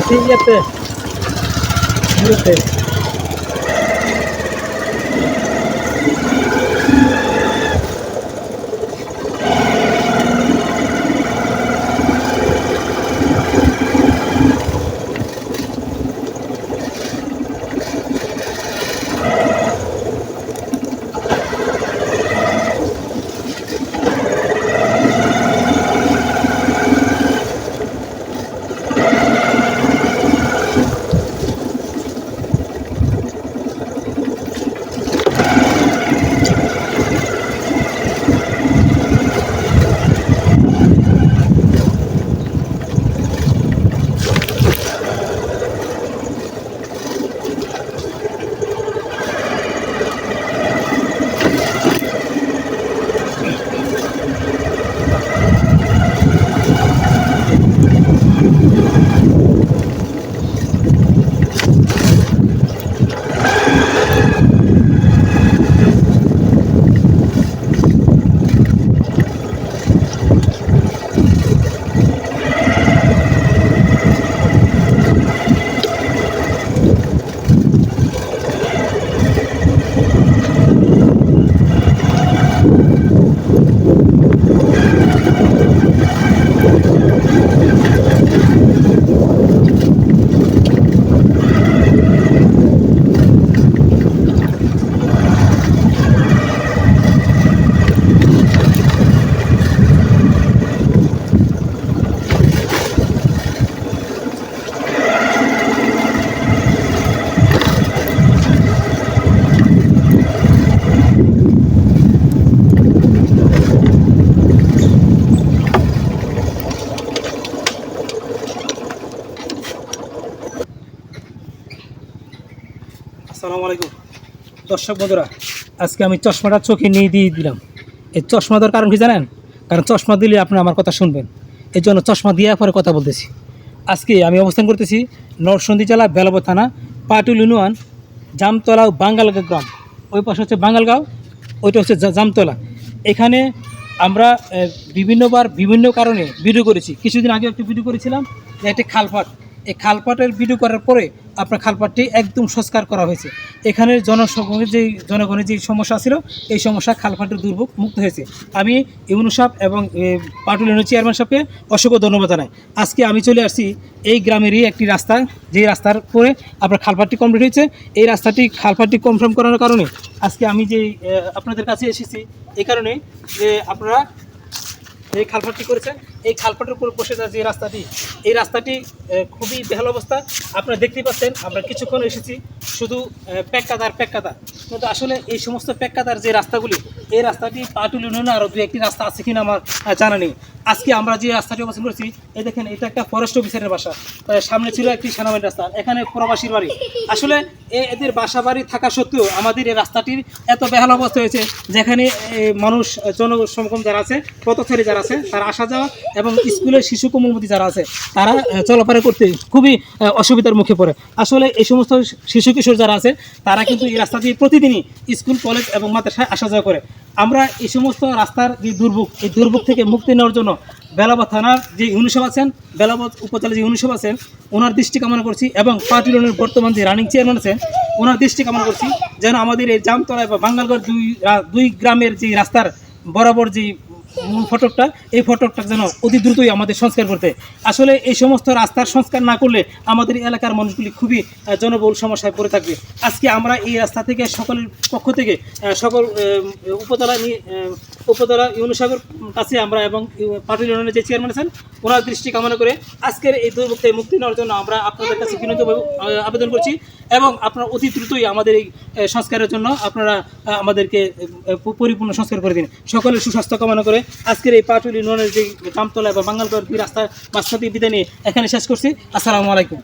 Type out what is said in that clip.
Siguiente. Siguiente. আসসালামু আলাইকুম দর্শক বন্ধুরা, আজকে আমি চশমাটা চোখে নিয়ে দিয়ে দিলাম। এই চশমা দেওয়ার কারণ কি জানেন? কারণ চশমা দিলে আপনারা আমার কথা শুনবেন, এই জন্য চশমা দিয়ে পরে কথা বলতেছি। আজকে আমি অবস্থান করতেছি নরসিংদী জেলা বেলাব থানা পাটুল ইউনিয়ন জামতলা বাঙ্গালগাঁও গ্রাম। ওই পাশে হচ্ছে বাঙ্গালগাঁও, ওইটা হচ্ছে জামতলা। এখানে আমরা বিভিন্নবার বিভিন্ন কারণে ভিডিও করেছি। কিছুদিন আগে একটা ভিডিও করেছিলাম যে একটি খালপাট, এই খালপাটের ভিডিও করার পরে আপনার খালপাটটি একদম সংস্কার করা হয়েছে। এখানের জনগণের যে সমস্যা ছিল, এই সমস্যা খালপাটের দুর্ভোগ মুক্ত হয়েছে। আমি ইউনু সাহেব এবং পাটুল ইউনিয়ন চেয়ারম্যান সাহেবকে অসংখ্য ধন্যবাদ জানাই। আজকে আমি চলে আসছি এই গ্রামেরই একটি রাস্তা, যেই রাস্তার পরে আপনার খালপাটটি কমপ্লিট হয়েছে। এই খালপাটটি কনফার্ম করার কারণে আজকে আমি যে আপনাদের কাছে এসেছি, এই কারণে যে আপনারা এই খালপাটটি করেছেন। এই খালপাটের উপর বসে যে রাস্তাটি, এই রাস্তাটি খুবই বেহাল অবস্থা। আপনারা দেখতেই পাচ্ছেন, আমরা কিছুক্ষণ এসেছি শুধু প্যাক্কাদার। কিন্তু আসলে এই সমস্ত প্যাক্কাদার যে রাস্তাগুলি, এই রাস্তাটি পাটুল ইউনিয়নে আরও দু একটি রাস্তা আছে কিনা আমার জানা নেই। আজকে আমরা যে রাস্তাটি অবস্থান করেছি, এই দেখেন, এটা একটা ফরেস্ট অফিসারের বাসা। সামনে ছিল একটি সেনাবাহিনীর রাস্তা, এখানে প্রবাসীর বাড়ি। আসলে এদের বাসা বাড়ি থাকা সত্ত্বেও আমাদের এই রাস্তাটির এত বেহাল অবস্থা হয়েছে, যেখানে মানুষ জনসমাগম যারা আছে, পথচারী যারা আছে, তারা আসা যাওয়া এবং স্কুলের শিশু কোমলমতি যারা আছে, তারা চলাফেরা করতে খুবই অসুবিধার মুখে পড়ে। আসলে এই সমস্ত শিশু কিশোর যারা আছে, তারা কিন্তু এই রাস্তা দিয়ে প্রতিদিনই স্কুল, কলেজ এবং মাদ্রাসায় আসা যাওয়া করে। আমরা এই সমস্ত রাস্তার যে দুর্ভোগ, এই দুর্ভোগ থেকে মুক্তি নেওয়ার জন্য বেলাব থানার যে ইউনু সাহেব আছেন, বেলাব উপজেলার যে ইউনু সাহেব আছেন, ওনার দৃষ্টি কামনা করছি, এবং পাটুল ইউনিয়নের বর্তমান যে রানিং চেয়ারম্যান আছেন, ওনার দৃষ্টি কামনা করছি, যেন আমাদের এই জামতলা বা বাঙ্গালগড় দুই গ্রামের যে রাস্তার বরাবর যে মূল ফটকটা, এই ফটকটা যেন অতি দ্রুতই আমাদের সংস্কার করতে। আসলে এই সমস্ত রাস্তার সংস্কার না করলে আমাদের এলাকার মানুষগুলি খুবই জনবহুল সমস্যায় পড়ে থাকবে। আজকে আমরা এই রাস্তা থেকে সকলের পক্ষ থেকে সকল উপজেলা ইউনু সাহেবের কাছে আমরা এবং পাটুল ইউনিয়নের যে চেয়ারম্যান আছেন, ওনার দৃষ্টি কামনা করে আজকের এই দুর্ভোগ থেকে মুক্তি নেওয়ার জন্য আমরা আপনাদের কাছে বিনীতভাবে আবেদন করছি, এবং আপনারা অতি দ্রুতই আমাদের এই সংস্কারের জন্য আপনারা আমাদেরকে পরিপূর্ণ সংস্কার করে দিন। সকলের সুস্বাস্থ্য কামনা করে আজকের এই পাটুল ইউনিয়নের যে জামতলা বা বাঙ্গালগড় রাস্তা মাঝখান থেকে বিদায় নিয়ে এখানে শেষ করছি। আসসালামু আলাইকুম।